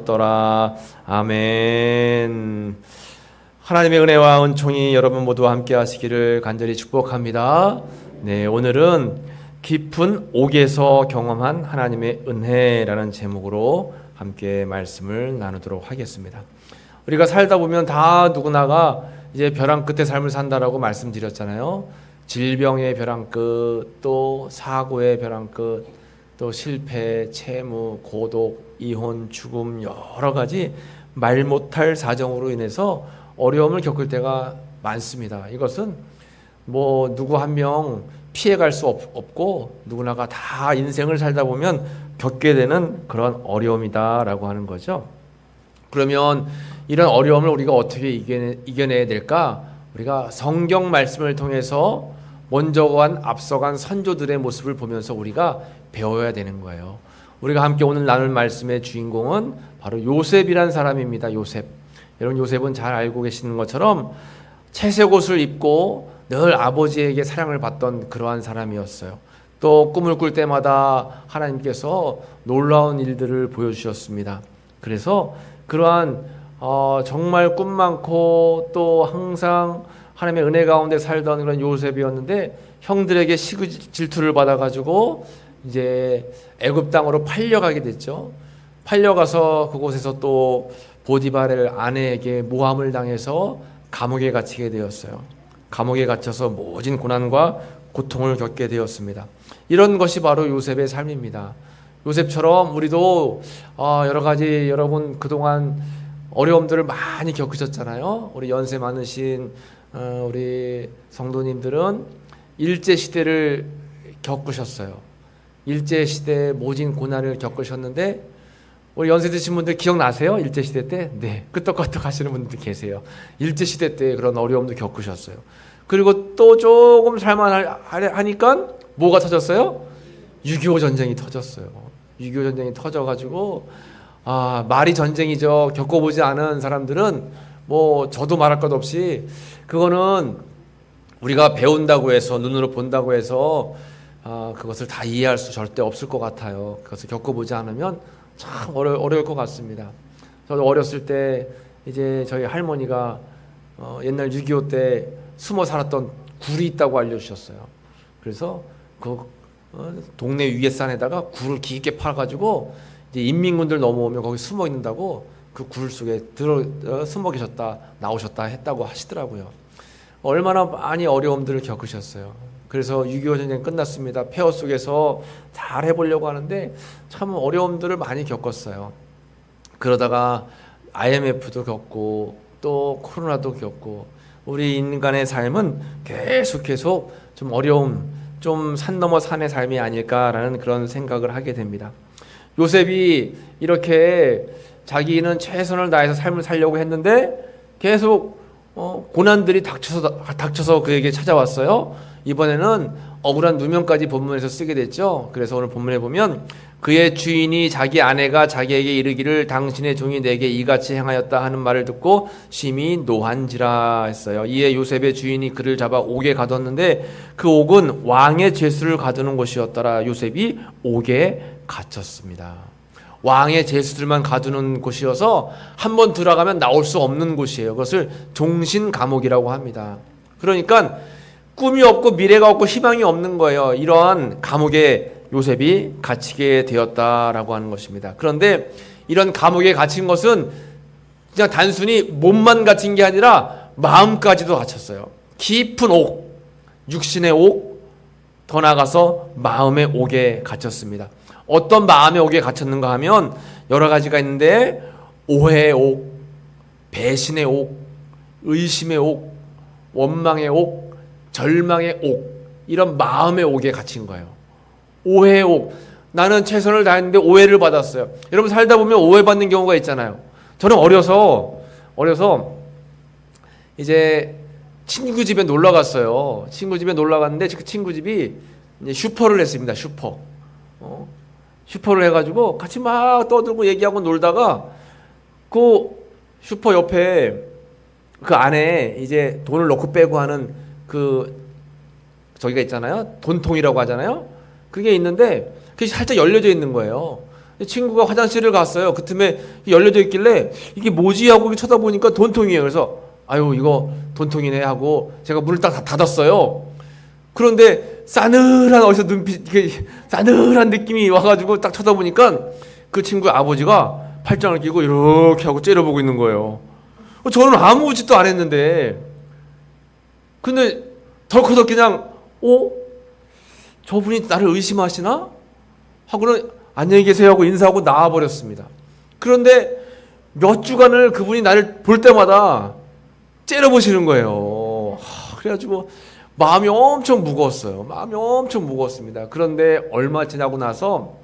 주셨더라. 아멘. 하나님의 은혜와 은총이 여러분 모두와 함께 하시기를 간절히 축복합니다. 네, 오늘은 깊은 옥에서 경험한 하나님의 은혜라는 제목으로 함께 말씀을 나누도록 하겠습니다. 우리가 살다 보면 다 누구나가 이제 벼랑 끝에 삶을 산다라고 말씀드렸잖아요. 질병의 벼랑 끝, 또 사고의 벼랑 끝, 또 실패, 채무, 고독, 이혼, 죽음, 여러 가지 말 못할 사정으로 인해서 어려움을 겪을 때가 많습니다. 이것은 뭐 누구 한 명 피해갈 수 없고 누구나가 다 인생을 살다 보면 겪게 되는 그런 어려움이다라고 하는 거죠. 그러면 이런 어려움을 우리가 어떻게 이겨내야 될까? 우리가 성경 말씀을 통해서 앞서간 선조들의 모습을 보면서 우리가 배워야 되는 거예요. 우리가 함께 오늘 나눌 말씀의 주인공은 바로 요셉이란 사람입니다. 요셉. 여러분, 요셉은 잘 알고 계시는 것처럼 채색 옷을 입고 늘 아버지에게 사랑을 받던 그러한 사람이었어요. 또 꿈을 꿀 때마다 하나님께서 놀라운 일들을 보여주셨습니다. 그래서 그러한 정말 꿈 많고 또 항상 하나님의 은혜 가운데 살던 그런 요셉이었는데 형들에게 시기 질투를 받아가지고 이제 애굽 땅으로 팔려가게 됐죠. 팔려가서 그곳에서 또 보디발의 아내에게 모함을 당해서 감옥에 갇히게 되었어요. 감옥에 갇혀서 모진 고난과 고통을 겪게 되었습니다. 이런 것이 바로 요셉의 삶입니다. 요셉처럼 우리도 여러 가지 여러분 그동안 어려움들을 많이 겪으셨잖아요. 우리 연세 많으신 우리 성도님들은 일제시대를 겪으셨어요. 일제시대 모진 고난을 겪으셨는데 우리 연세 드신 분들 기억나세요? 일제시대 때? 네. 끄떡끄떡 하시는 분들 계세요. 일제시대 때 그런 어려움도 겪으셨어요. 그리고 또 조금 살만하니까 뭐가 터졌어요? 6.25 전쟁이 터졌어요. 6.25 전쟁이 터져가지고 말이 전쟁이죠. 겪어보지 않은 사람들은 뭐 저도 말할 것 없이 그거는 우리가 배운다고 해서 눈으로 본다고 해서 그것을 다 이해할 수 절대 없을 것 같아요. 그것을 겪어보지 않으면 참 어려울 것 같습니다. 저도 어렸을 때 이제 저희 할머니가 옛날 6.25 때 숨어 살았던 굴이 있다고 알려주셨어요. 그래서 그 동네 위에 산에다가 굴을 깊게 파가지고 이제 인민군들 넘어오면 거기 숨어 있는다고 그 굴 속에 숨어 계셨다 나오셨다 했다고 하시더라고요. 얼마나 많이 어려움들을 겪으셨어요. 그래서 6.25 전쟁 끝났습니다. 폐허 속에서 잘 해보려고 하는데 참 어려움들을 많이 겪었어요. 그러다가 IMF도 겪고 또 코로나도 겪고 우리 인간의 삶은 계속 좀 어려움, 좀 산 넘어 산의 삶이 아닐까라는 그런 생각을 하게 됩니다. 요셉이 이렇게 자기는 최선을 다해서 삶을 살려고 했는데 계속 고난들이 닥쳐서 그에게 찾아왔어요. 이번에는 억울한 누명까지 본문에서 쓰게 됐죠. 그래서 오늘 본문에 보면 그의 주인이 자기 아내가 자기에게 이르기를 당신의 종이 내게 이같이 행하였다 하는 말을 듣고 심히 노한지라 했어요. 이에 요셉의 주인이 그를 잡아 옥에 가뒀는데 그 옥은 왕의 죄수를 가두는 곳이었더라. 요셉이 옥에 갇혔습니다. 왕의 죄수들만 가두는 곳이어서 한번 들어가면 나올 수 없는 곳이에요. 그것을 종신 감옥이라고 합니다. 그러니까 꿈이 없고 미래가 없고 희망이 없는 거예요. 이러한 감옥에 요셉이 갇히게 되었다라고 하는 것입니다. 그런데 이런 감옥에 갇힌 것은 그냥 단순히 몸만 갇힌 게 아니라 마음까지도 갇혔어요. 깊은 옥, 육신의 옥, 더 나아가서 마음의 옥에 갇혔습니다. 어떤 마음의 옥에 갇혔는가 하면 여러 가지가 있는데 오해의 옥, 배신의 옥, 의심의 옥, 원망의 옥, 절망의 옥, 이런 마음의 옥에 갇힌 거예요. 오해의 옥. 나는 최선을 다했는데 오해를 받았어요. 여러분 살다 보면 오해받는 경우가 있잖아요. 저는 어려서 이제 친구 집에 놀러 갔어요. 친구 집에 놀러 갔는데 그 친구 집이 이제 슈퍼를 했습니다. 슈퍼를 해가지고 같이 막 떠들고 얘기하고 놀다가 그 슈퍼 옆에 그 안에 이제 돈을 넣고 빼고 하는 저기가 있잖아요. 돈통이라고 하잖아요. 그게 있는데 그게 살짝 열려져 있는 거예요. 친구가 화장실을 갔어요. 그 틈에 열려져 있길래 이게 뭐지 하고 쳐다보니까 돈통이에요. 그래서 아유 이거 돈통이네 하고 제가 문을 딱 닫았어요. 그런데 싸늘한 어디서 싸늘한 느낌이 와가지고 딱 쳐다보니까 그 친구의 아버지가 팔짱을 끼고 이렇게 하고 째려보고 있는 거예요. 저는 아무 짓도 안 했는데 근데 덜커덕 그냥 저분이 나를 의심하시나? 하고는 안녕히 계세요 하고 인사하고 나와버렸습니다. 그런데 몇 주간을 그분이 나를 볼 때마다 째려보시는 거예요. 그래가지고 마음이 엄청 무거웠어요. 마음이 엄청 무거웠습니다. 그런데 얼마 지나고 나서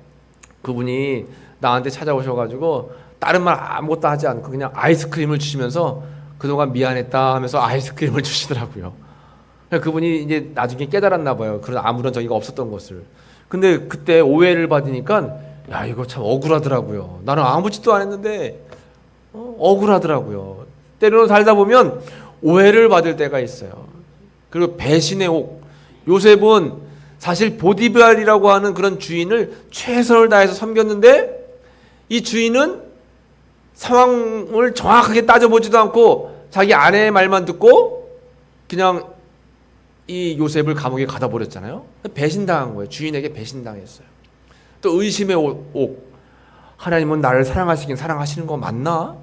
그분이 나한테 찾아오셔가지고 다른 말 아무것도 하지 않고 그냥 아이스크림을 주시면서 그동안 미안했다 하면서 아이스크림을 주시더라고요. 그분이 이제 나중에 깨달았나 봐요. 그런 아무런 저기가 없었던 것을. 근데 그때 오해를 받으니까 야 이거 참 억울하더라고요. 나는 아무 짓도 안 했는데 억울하더라고요. 때로는 살다 보면 오해를 받을 때가 있어요. 그리고 배신의 옥. 요셉은 사실 보디발이라고 하는 그런 주인을 최선을 다해서 섬겼는데 이 주인은 상황을 정확하게 따져보지도 않고 자기 아내의 말만 듣고 그냥 이 요셉을 감옥에 가다 버렸잖아요. 배신당한 거예요. 주인에게 배신당했어요. 또 의심의 옥. 하나님은 나를 사랑하시긴 사랑하시는 거 맞나?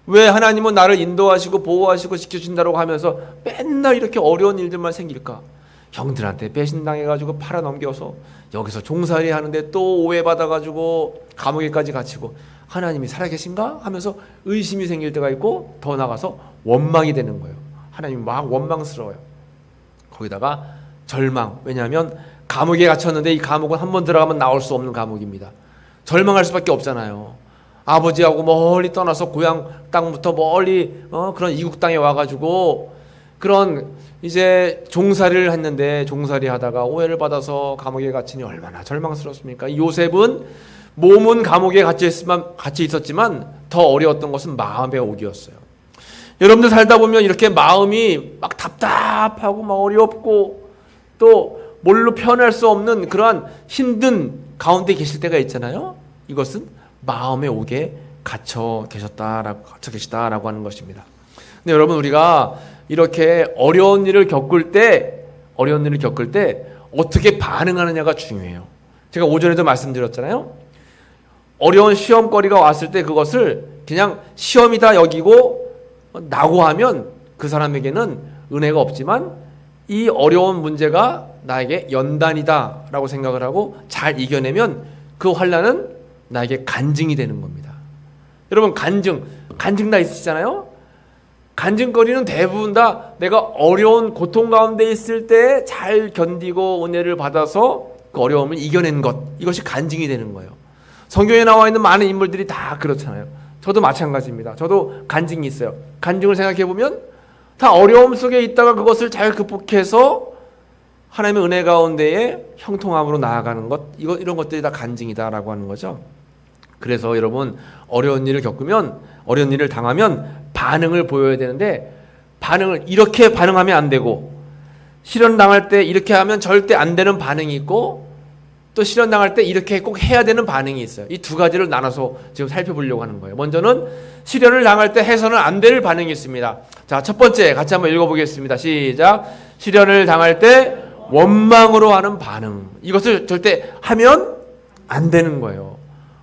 왜 하나님은 나를 인도하시고 보호하시고 지켜준다고 하면서 맨날 이렇게 어려운 일들만 생길까? 형들한테 배신당해가지고 팔아넘겨서 여기서 종살이 하는데 또 오해받아가지고 감옥에까지 갇히고 하나님이 살아계신가? 하면서 의심이 생길 때가 있고 더 나가서 원망이 되는 거예요. 하나님이 막 원망스러워요. 거기다가 절망. 왜냐하면 감옥에 갇혔는데 이 감옥은 한 번 들어가면 나올 수 없는 감옥입니다. 절망할 수밖에 없잖아요. 아버지하고 멀리 떠나서 고향 땅부터 멀리 그런 이국 땅에 와가지고 그런 이제 종살이를 했는데 종살이 하다가 오해를 받아서 감옥에 갇히니 얼마나 절망스럽습니까? 요셉은 몸은 감옥에 갇혀 있었지만 더 어려웠던 것은 마음의 옥이었어요. 여러분들 살다 보면 이렇게 마음이 막 답답하고 막 어렵고 또 뭘로 표현할 수 없는 그러한 힘든 가운데 계실 때가 있잖아요. 이것은 마음의 옥에 갇혀 계시다라고 하는 것입니다. 근데 여러분 우리가 이렇게 어려운 일을 겪을 때 어떻게 반응하느냐가 중요해요. 제가 오전에도 말씀드렸잖아요. 어려운 시험거리가 왔을 때 그것을 그냥 시험이다 여기고 낙오하면 그 사람에게는 은혜가 없지만 이 어려운 문제가 나에게 연단이다 라고 생각을 하고 잘 이겨내면 그 환난은 나에게 간증이 되는 겁니다. 여러분 간증 다 있으시잖아요. 간증거리는 대부분 다 내가 어려운 고통 가운데 있을 때 잘 견디고 은혜를 받아서 그 어려움을 이겨낸 것, 이것이 간증이 되는 거예요. 성경에 나와 있는 많은 인물들이 다 그렇잖아요. 저도 마찬가지입니다. 저도 간증이 있어요. 간증을 생각해 보면 다 어려움 속에 있다가 그것을 잘 극복해서 하나님의 은혜 가운데에 형통함으로 나아가는 것, 이런 것들이 다 간증이다라고 하는 거죠. 그래서 여러분 어려운 일을 겪으면, 어려운 일을 당하면 반응을 보여야 되는데 반응을 이렇게 반응하면 안 되고, 시련 당할 때 이렇게 하면 절대 안 되는 반응이 있고, 또 시련 당할 때 이렇게 꼭 해야 되는 반응이 있어요. 이 두 가지를 나눠서 지금 살펴보려고 하는 거예요. 먼저는 시련을 당할 때 해서는 안 될 반응이 있습니다. 자, 첫 번째 같이 한번 읽어보겠습니다. 시작. 시련을 당할 때 원망으로 하는 반응. 이것을 절대 하면 안 되는 거예요.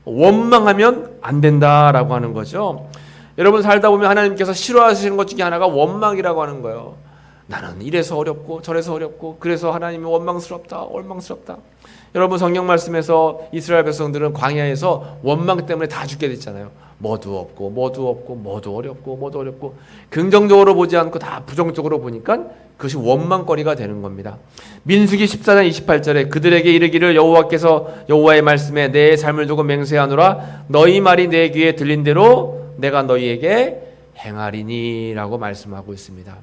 원망하면 안 된다라고 하는 거죠. 여러분 살다 보면 하나님께서 싫어하시는 것 중에 하나가 원망이라고 하는 거예요. 나는 이래서 어렵고 저래서 어렵고 그래서 하나님이 원망스럽다. 여러분 성경 말씀에서 이스라엘 백성들은 광야에서 원망 때문에 다 죽게 됐잖아요. 뭐도 없고 뭐도 어렵고 긍정적으로 보지 않고 다 부정적으로 보니까 그것이 원망거리가 되는 겁니다. 민수기 14장 28절에 그들에게 이르기를 여호와의 말씀에 내 삶을 두고 맹세하노라 너희 말이 내 귀에 들린 대로 내가 너희에게 행하리니 라고 말씀하고 있습니다.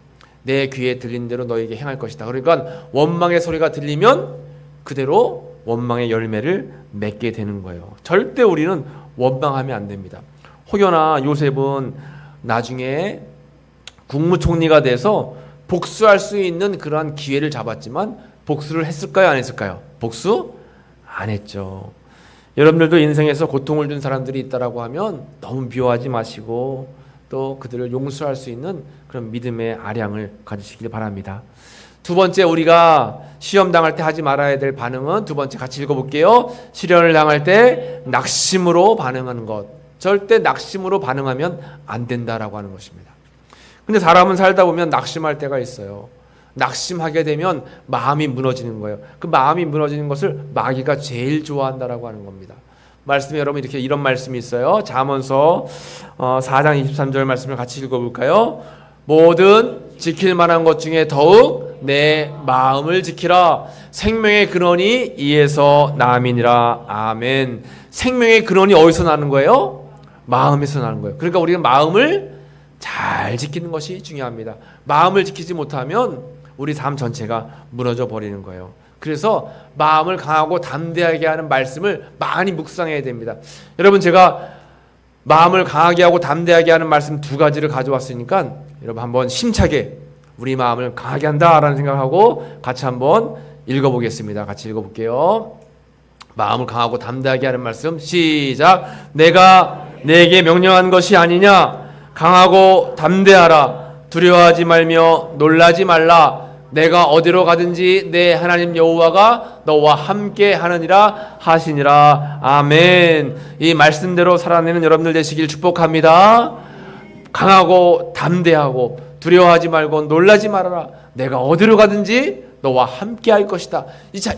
내 귀에 들린 대로 너희에게 행할 것이다. 그러니까 원망의 소리가 들리면 그대로 원망의 열매를 맺게 되는 거예요. 절대 우리는 원망하면 안 됩니다. 혹여나 요셉은 나중에 국무총리가 돼서 복수할 수 있는 그러한 기회를 잡았지만 복수를 했을까요? 안 했을까요? 복수 안 했죠. 여러분들도 인생에서 고통을 준 사람들이 있다라고 하면 너무 미워하지 마시고 또 그들을 용서할 수 있는 그런 믿음의 아량을 가지시길 바랍니다. 두 번째, 우리가 시험 당할 때 하지 말아야 될 반응은, 두 번째 같이 읽어볼게요. 시련을 당할 때 낙심으로 반응하는 것. 절대 낙심으로 반응하면 안 된다라고 하는 것입니다. 근데 사람은 살다 보면 낙심할 때가 있어요. 낙심하게 되면 마음이 무너지는 거예요. 그 마음이 무너지는 것을 마귀가 제일 좋아한다라고 하는 겁니다. 말씀에 여러분 이렇게 이런 말씀이 있어요. 잠언서 4장 23절 말씀을 같이 읽어볼까요? 모든 지킬 만한 것 중에 더욱 내 마음을 지키라. 생명의 근원이 이에서 남이니라. 아멘. 생명의 근원이 어디서 나는 거예요? 마음에서 나는 거예요. 그러니까 우리가 마음을 잘 지키는 것이 중요합니다. 마음을 지키지 못하면 우리 삶 전체가 무너져 버리는 거예요. 그래서 마음을 강하고 담대하게 하는 말씀을 많이 묵상해야 됩니다. 여러분, 제가 마음을 강하게 하고 담대하게 하는 말씀 두 가지를 가져왔으니까 여러분 한번 심차게 우리 마음을 강하게 한다라는 생각하고 같이 한번 읽어보겠습니다. 같이 읽어볼게요. 마음을 강하고 담대하게 하는 말씀 시작. 내가 내게 명령한 것이 아니냐. 강하고 담대하라. 두려워하지 말며 놀라지 말라. 내가 어디로 가든지 내 하나님 여호와가 너와 함께 하느니라 하시니라. 아멘. 이 말씀대로 살아내는 여러분들 되시길 축복합니다. 강하고 담대하고 두려워하지 말고 놀라지 말아라. 내가 어디로 가든지 너와 함께 할 것이다.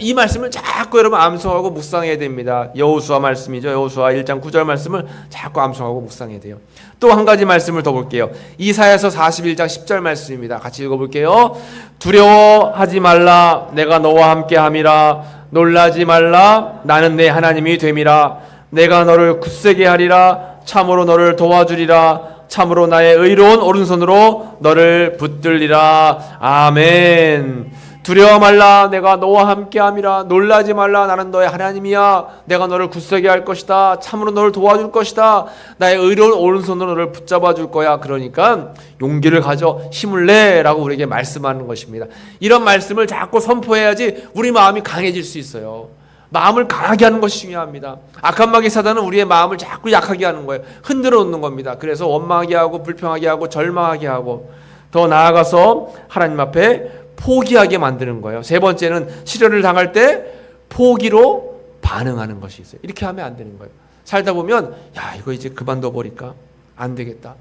이 말씀을 자꾸 여러분 암송하고 묵상해야 됩니다. 여호수아 말씀이죠. 여호수아 1장 9절 말씀을 자꾸 암송하고 묵상해야 돼요. 또 한 가지 말씀을 더 볼게요. 이사야서 41장 10절 말씀입니다. 같이 읽어볼게요. 두려워하지 말라. 내가 너와 함께 함이라. 놀라지 말라. 나는 내 하나님이 됨이라. 내가 너를 굳세게 하리라. 참으로 너를 도와주리라. 참으로 나의 의로운 오른손으로 너를 붙들리라. 아멘. 두려워 말라. 내가 너와 함께함이라. 놀라지 말라. 나는 너의 하나님이야. 내가 너를 굳세게 할 것이다. 참으로 너를 도와줄 것이다. 나의 의로운 오른손으로 너를 붙잡아 줄 거야. 그러니까 용기를 가져 힘을 내라고 우리에게 말씀하는 것입니다. 이런 말씀을 자꾸 선포해야지 우리 마음이 강해질 수 있어요. 마음을 강하게 하는 것이 중요합니다. 악한 마귀 사단은 우리의 마음을 자꾸 약하게 하는 거예요. 흔들어 놓는 겁니다. 그래서 원망하게 하고 불평하게 하고 절망하게 하고 더 나아가서 하나님 앞에 포기하게 만드는 거예요. 세 번째는 시련을 당할 때 포기로 반응하는 것이 있어요. 이렇게 하면 안 되는 거예요. 살다 보면 야, 이거 이제 그만둬 버릴까? 안 되겠다.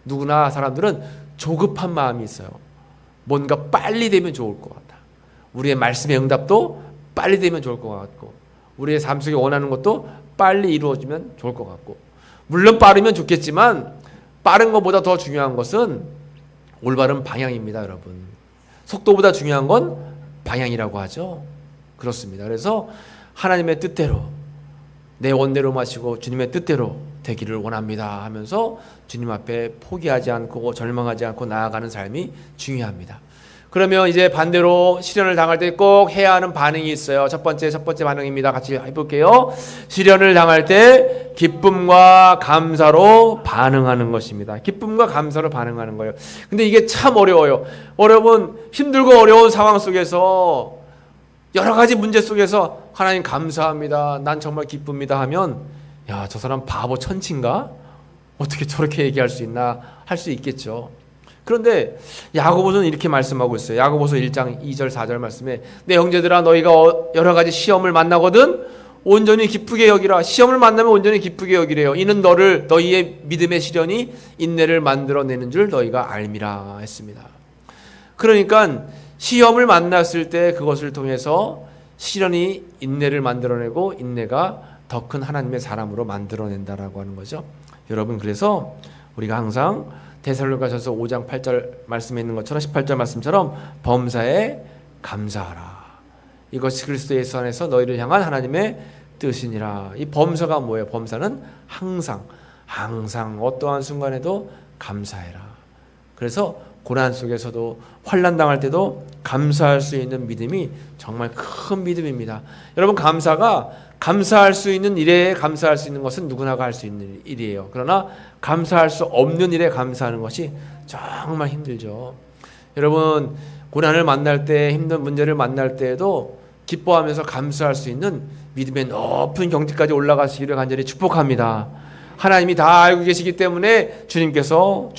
누구나 사람들은 조급한 마음이 있어요. 뭔가 빨리 되면 좋을 것 같다. 우리의 말씀의 응답도 빨리 되면 좋을 것 같고 우리의 삶 속에 원하는 것도 빨리 이루어지면 좋을 것 같고, 물론 빠르면 좋겠지만 빠른 것보다 더 중요한 것은 올바른 방향입니다. 여러분, 속도보다 중요한 건 방향이라고 하죠. 그렇습니다. 그래서 하나님의 뜻대로 내 원대로 마시고 주님의 뜻대로 되기를 원합니다 하면서 주님 앞에 포기하지 않고 절망하지 않고 나아가는 삶이 중요합니다. 그러면 이제 반대로 시련을 당할 때 꼭 해야 하는 반응이 있어요. 첫 번째 반응입니다. 같이 해볼게요. 시련을 당할 때 기쁨과 감사로 반응하는 것입니다. 기쁨과 감사로 반응하는 거예요. 근데 이게 참 어려워요. 여러분, 힘들고 어려운 상황 속에서 여러 가지 문제 속에서 하나님 감사합니다. 난 정말 기쁩니다 하면 야, 저 사람 바보 천치인가? 어떻게 저렇게 얘기할 수 있나? 할 수 있겠죠. 그런데 야고보서는 이렇게 말씀하고 있어요. 야고보서 1장 2절 4절 말씀에 내 형제들아 너희가 여러 가지 시험을 만나거든 온전히 기쁘게 여기라. 시험을 만나면 온전히 기쁘게 여기래요. 이는 너희의 믿음의 시련이 인내를 만들어내는 줄 너희가 알미라 했습니다. 그러니까 시험을 만났을 때 그것을 통해서 시련이 인내를 만들어내고 인내가 더 큰 하나님의 사람으로 만들어낸다라고 하는 거죠. 여러분, 그래서 우리가 항상 데살로니가전서 5장 8절 말씀에 있는 것처럼 18절 말씀처럼 범사에 감사하라. 이것이 그리스도 예수 안에서 너희를 향한 하나님의 뜻이니라. 이 범사가 뭐예요? 범사는 항상 어떠한 순간에도 감사해라. 그래서 고난 속에서도 환난 당할 때도 감사할 수 있는 믿음이 정말 큰 믿음입니다. 여러분, 감사할 수 있는 일에 감사할 수 있는 것은 누구나가 할 수 있는 일이에요. 그러나 감사할 수 없는 일에 감사하는 것이 정말 힘들죠. 여러분, 고난을 만날 때, 힘든 문제를 만날 때에도 기뻐하면서 감사할 수 있는 믿음의 높은 경지까지 올라가시기를 간절히 축복합니다. 하나님이 다 알고 계시기 때문에 주님께서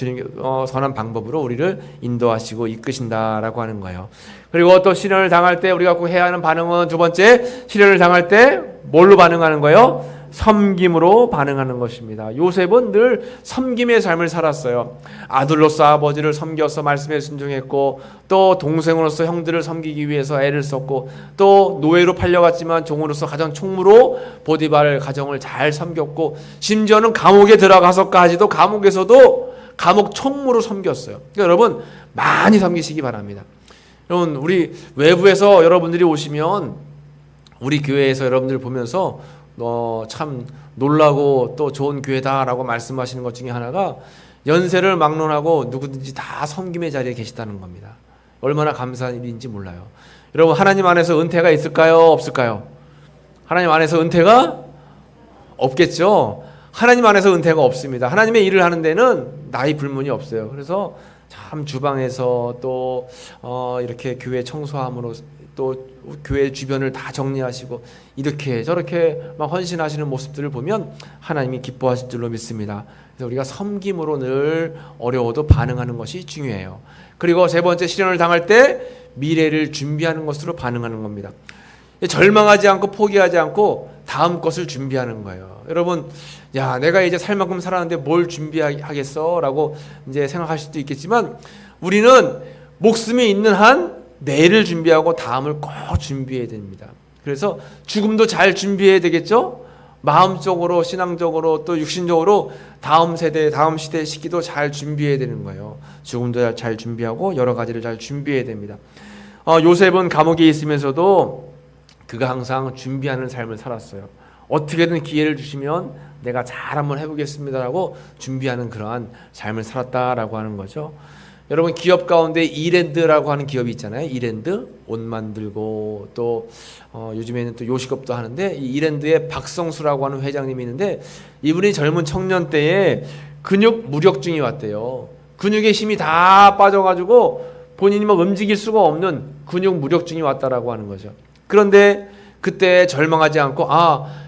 선한 방법으로 우리를 인도하시고 이끄신다라고 하는 거예요. 그리고 또 시련을 당할 때 우리가 꼭 해야 하는 반응은 두 번째, 시련을 당할 때 뭘로 반응하는 거예요? 섬김으로 반응하는 것입니다. 요셉은 늘 섬김의 삶을 살았어요. 아들로서 아버지를 섬겨서 말씀에 순종했고, 또 동생으로서 형들을 섬기기 위해서 애를 썼고, 또 노예로 팔려갔지만 종으로서 가정 총무로 보디발 가정을 잘 섬겼고, 심지어는 감옥에 들어가서까지도 감옥에서도 감옥 총무로 섬겼어요. 그러니까 여러분 많이 섬기시기 바랍니다. 여러분, 우리 외부에서 여러분들이 오시면 우리 교회에서 여러분들 보면서 참 놀라고 또 좋은 교회다라고 말씀하시는 것 중에 하나가 연세를 막론하고 누구든지 다 섬김의 자리에 계시다는 겁니다. 얼마나 감사한 일인지 몰라요. 여러분, 하나님 안에서 은퇴가 있을까요? 없을까요? 하나님 안에서 은퇴가 없겠죠. 하나님 안에서 은퇴가 없습니다. 하나님의 일을 하는 데는 나이 불문이 없어요. 그래서 참 주방에서 또 이렇게 교회 청소함으로 또 교회 주변을 다 정리하시고 이렇게 저렇게 막 헌신하시는 모습들을 보면 하나님이 기뻐하실 줄로 믿습니다. 그래서 우리가 섬김으로 늘 어려워도 반응하는 것이 중요해요. 그리고 세 번째, 시련을 당할 때 미래를 준비하는 것으로 반응하는 겁니다. 절망하지 않고 포기하지 않고 다음 것을 준비하는 거예요. 여러분, 야, 내가 이제 살 만큼 살았는데 뭘 준비하겠어? 라고 이제 생각하실 수도 있겠지만, 우리는 목숨이 있는 한 내일을 준비하고 다음을 꼭 준비해야 됩니다. 그래서 죽음도 잘 준비해야 되겠죠? 마음적으로, 신앙적으로, 또 육신적으로 다음 세대, 다음 시대 시기도 잘 준비해야 되는 거예요. 죽음도 잘 준비하고 여러 가지를 잘 준비해야 됩니다. 요셉은 감옥에 있으면서도 그가 항상 준비하는 삶을 살았어요. 어떻게든 기회를 주시면 내가 잘 한번 해보겠습니다라고 준비하는 그러한 삶을 살았다라고 하는 거죠. 여러분, 기업 가운데 이랜드라고 하는 기업이 있잖아요. 이랜드, 옷 만들고 또 요즘에는 또 요식업도 하는데, 이 이랜드의 박성수라고 하는 회장님이 있는데, 이분이 젊은 청년 때에 근육 무력증이 왔대요. 근육의 힘이 다 빠져가지고 본인이 막 움직일 수가 없는 근육 무력증이 왔다라고 하는 거죠. 그런데 그때 절망하지 않고,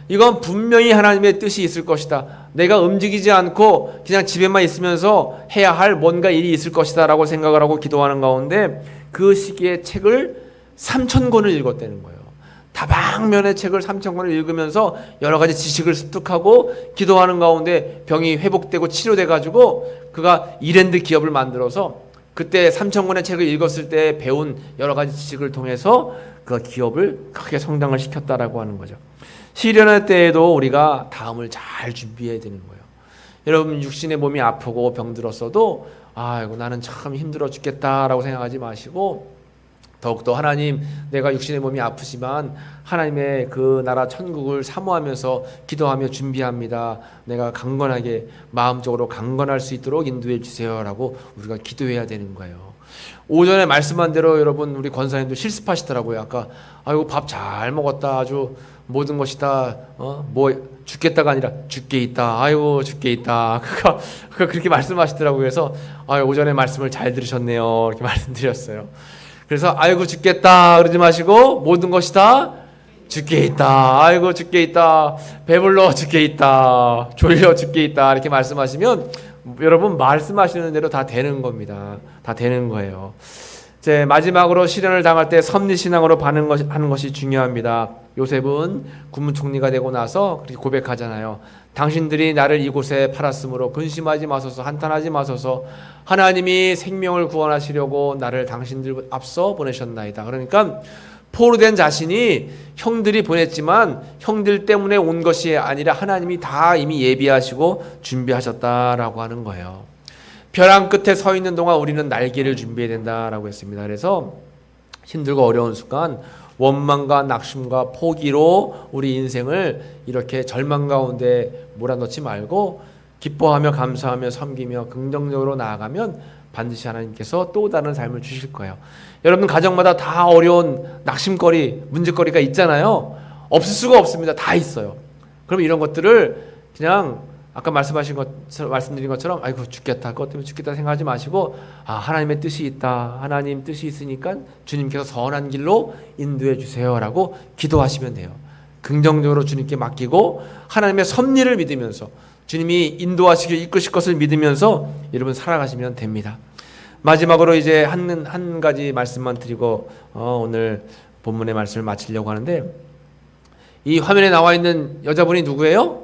이건 분명히 하나님의 뜻이 있을 것이다. 내가 움직이지 않고 그냥 집에만 있으면서 해야 할 뭔가 일이 있을 것이다 라고 생각을 하고 기도하는 가운데, 그 시기에 책을 3,000권을 읽었다는 거예요. 다방면의 책을 3,000권을 읽으면서 여러 가지 지식을 습득하고 기도하는 가운데 병이 회복되고 치료돼가지고 그가 이랜드 기업을 만들어서, 그때 3,000권의 책을 읽었을 때 배운 여러 가지 지식을 통해서 그 기업을 크게 성장을 시켰다라고 하는 거죠. 시련의 때에도 우리가 다음을 잘 준비해야 되는 거예요. 여러분, 육신의 몸이 아프고 병들었어도 아이고 나는 참 힘들어 죽겠다라고 생각하지 마시고, 더욱더 하나님, 내가 육신의 몸이 아프지만 하나님의 그 나라 천국을 사모하면서 기도하며 준비합니다. 내가 강건하게, 마음적으로 강건할 수 있도록 인도해 주세요라고 우리가 기도해야 되는 거예요. 오전에 말씀한 대로 여러분, 우리 권사님도 실습하시더라고요. 아까 아이고 밥 잘 먹었다, 아주 모든 것이 다 죽겠다가 아니라 죽게 있다. 아이고 죽게 있다. 그가 그렇게 말씀하시더라고요. 그래서 오전에 말씀을 잘 들으셨네요. 이렇게 말씀드렸어요. 그래서 아이고 죽겠다 그러지 마시고 모든 것이 다 죽게 있다. 아이고 죽게 있다. 배불러 죽게 있다. 졸려 죽게 있다. 이렇게 말씀하시면 여러분 말씀하시는 대로 다 되는 겁니다. 다 되는 거예요. 이제 마지막으로 시련을 당할 때 섭리신앙으로 하는 것이 중요합니다. 요셉은 국무총리가 되고 나서 그렇게 고백하잖아요. 당신들이 나를 이곳에 팔았으므로 근심하지 마소서, 한탄하지 마소서. 하나님이 생명을 구원하시려고 나를 당신들 앞서 보내셨나이다. 그러니까 포로된 자신이 형들이 보냈지만 형들 때문에 온 것이 아니라 하나님이 다 이미 예비하시고 준비하셨다라고 하는 거예요. 벼랑 끝에 서 있는 동안 우리는 날개를 준비해야 된다라고 했습니다. 그래서 힘들고 어려운 순간 원망과 낙심과 포기로 우리 인생을 이렇게 절망 가운데 몰아넣지 말고 기뻐하며 감사하며 섬기며 긍정적으로 나아가면 반드시 하나님께서 또 다른 삶을 주실 거예요. 여러분 가정마다 다 어려운 낙심거리, 문제거리가 있잖아요. 없을 수가 없습니다. 다 있어요. 그럼 이런 것들을 그냥 아까 말씀드린 것처럼 아이고 죽겠다, 그것 때문에 죽겠다 생각하지 마시고 하나님의 뜻이 있다. 하나님 뜻이 있으니까 주님께서 선한 길로 인도해 주세요라고 기도하시면 돼요. 긍정적으로 주님께 맡기고 하나님의 섭리를 믿으면서 주님이 인도하시고 이끄실 것을 믿으면서 여러분 살아가시면 됩니다. 마지막으로 이제 한 가지 말씀만 드리고 오늘 본문의 말씀을 마치려고 하는데, 이 화면에 나와 있는 여자분이 누구예요?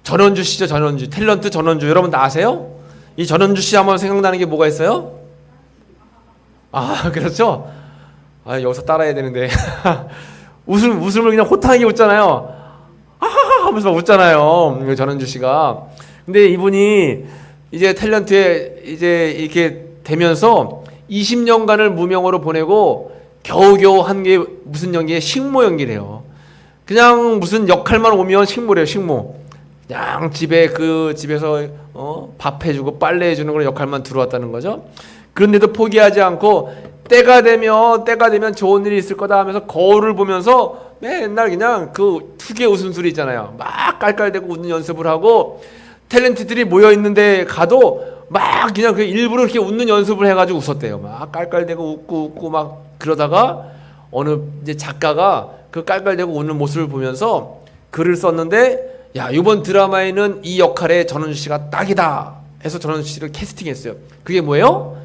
전원주 씨죠. 전원주. 탤런트 전원주. 여러분 다 아세요? 이 전원주 씨 하면 생각나는 게 뭐가 있어요? 아, 그렇죠. 아, 여기서 따라해야 되는데 웃음을 그냥 호탕하게 웃잖아요. 아하하 하면서 웃잖아요, 전원주 씨가. 근데 이분이 이제 탤런트에 이제 이렇게 되면서 20년간을 무명으로 보내고 겨우겨우 한 게 무슨 연기에 식모 연기래요. 그냥 무슨 역할만 오면 식모래요, 식모. 그냥 집에서 밥 해주고 빨래 해주는 그런 역할만 들어왔다는 거죠. 그런데도 포기하지 않고 때가 되면 좋은 일이 있을 거다 하면서 거울을 보면서 맨날 그냥 그 특유의 웃음소리 있잖아요. 막 깔깔대고 웃는 연습을 하고, 탤런트들이 모여 있는데 가도 막 그냥 그 일부러 이렇게 웃는 연습을 해가지고 웃었대요. 막 깔깔대고 웃고 막 그러다가 어느 이제 작가가 그 깔깔대고 웃는 모습을 보면서 글을 썼는데, 야, 이번 드라마에는 이 역할에 전원주 씨가 딱이다 해서 전원주 씨를 캐스팅했어요. 그게 뭐예요?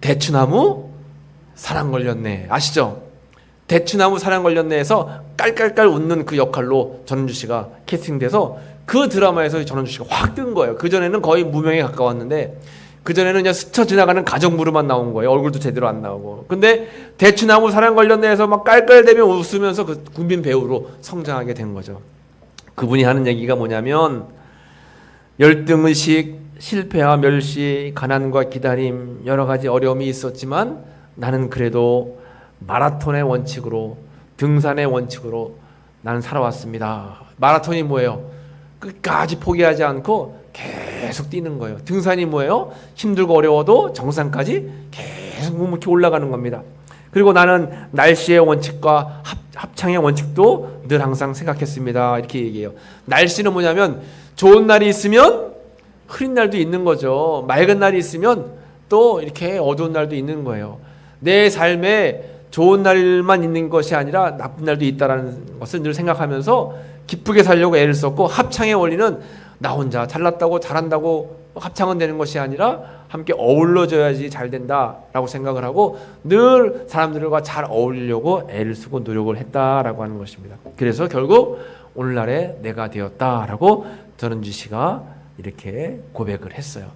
대추나무 사랑 걸렸네. 아시죠? 대추나무 사랑 걸렸네 해서 깔깔깔 웃는 그 역할로 전원주 씨가 캐스팅돼서 그 드라마에서 전원주 씨가 확 뜬 거예요. 그전에는 거의 무명에 가까웠는데, 그전에는 그냥 스쳐 지나가는 가정부로만 나온 거예요. 얼굴도 제대로 안 나오고. 근데 대추나무 사랑 걸렸네 해서 막 깔깔대며 웃으면서 그 국민 배우로 성장하게 된 거죠. 그분이 하는 얘기가 뭐냐면, 열등의식, 실패와 멸시, 가난과 기다림, 여러 가지 어려움이 있었지만 나는 그래도 마라톤의 원칙으로, 등산의 원칙으로 나는 살아왔습니다. 마라톤이 뭐예요? 끝까지 포기하지 않고 계속 뛰는 거예요. 등산이 뭐예요? 힘들고 어려워도 정상까지 계속 묵묵히 올라가는 겁니다. 그리고 나는 날씨의 원칙과 합창의 원칙도 늘 항상 생각했습니다. 이렇게 얘기해요. 날씨는 뭐냐면 좋은 날이 있으면 흐린 날도 있는 거죠. 맑은 날이 있으면 또 이렇게 어두운 날도 있는 거예요. 내 삶에 좋은 날만 있는 것이 아니라 나쁜 날도 있다는 것을 늘 생각하면서 기쁘게 살려고 애를 썼고, 합창의 원리는 나 혼자 잘났다고 잘한다고 합창은 되는 것이 아니라 함께 어울러져야지 잘 된다라고 생각을 하고 늘 사람들과 잘 어울리려고 애를 쓰고 노력을 했다라고 하는 것입니다. 그래서 결국 오늘날의 내가 되었다라고 전은주 씨가 이렇게 고백을 했어요.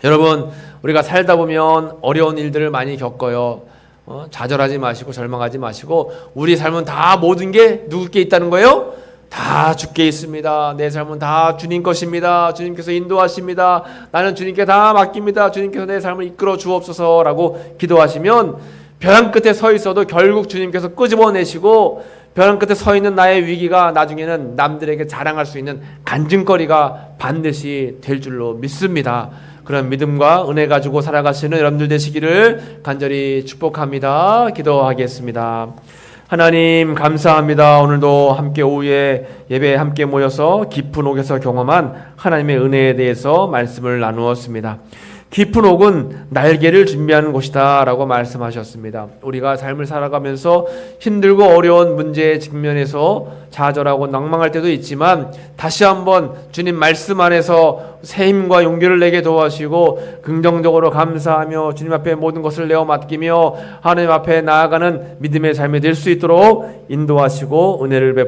여러분, 우리가 살다 보면 어려운 일들을 많이 겪어요. 좌절하지 마시고 절망하지 마시고, 우리 삶은 다 모든 게 누구께 있다는 거예요? 다 주께 있습니다. 내 삶은 다 주님 것입니다. 주님께서 인도하십니다. 나는 주님께 다 맡깁니다. 주님께서 내 삶을 이끌어 주옵소서라고 기도하시면 벼랑 끝에 서 있어도 결국 주님께서 끄집어내시고, 벼랑 끝에 서 있는 나의 위기가 나중에는 남들에게 자랑할 수 있는 간증거리가 반드시 될 줄로 믿습니다. 그런 믿음과 은혜 가지고 살아가시는 여러분들 되시기를 간절히 축복합니다. 기도하겠습니다. 하나님 감사합니다. 오늘도 함께 오후에 예배에 함께 모여서 깊은 옥에서 경험한 하나님의 은혜에 대해서 말씀을 나누었습니다. 깊은 옥은 날개를 준비하는 곳이다 라고 말씀하셨습니다. 우리가 삶을 살아가면서 힘들고 어려운 문제에 직면해서 좌절하고 낭망할 때도 있지만 다시 한번 주님 말씀 안에서 새 힘과 용기를 내게 도와주시고 긍정적으로 감사하며 주님 앞에 모든 것을 내어 맡기며 하나님 앞에 나아가는 믿음의 삶이 될 수 있도록 인도하시고 은혜를 베풀어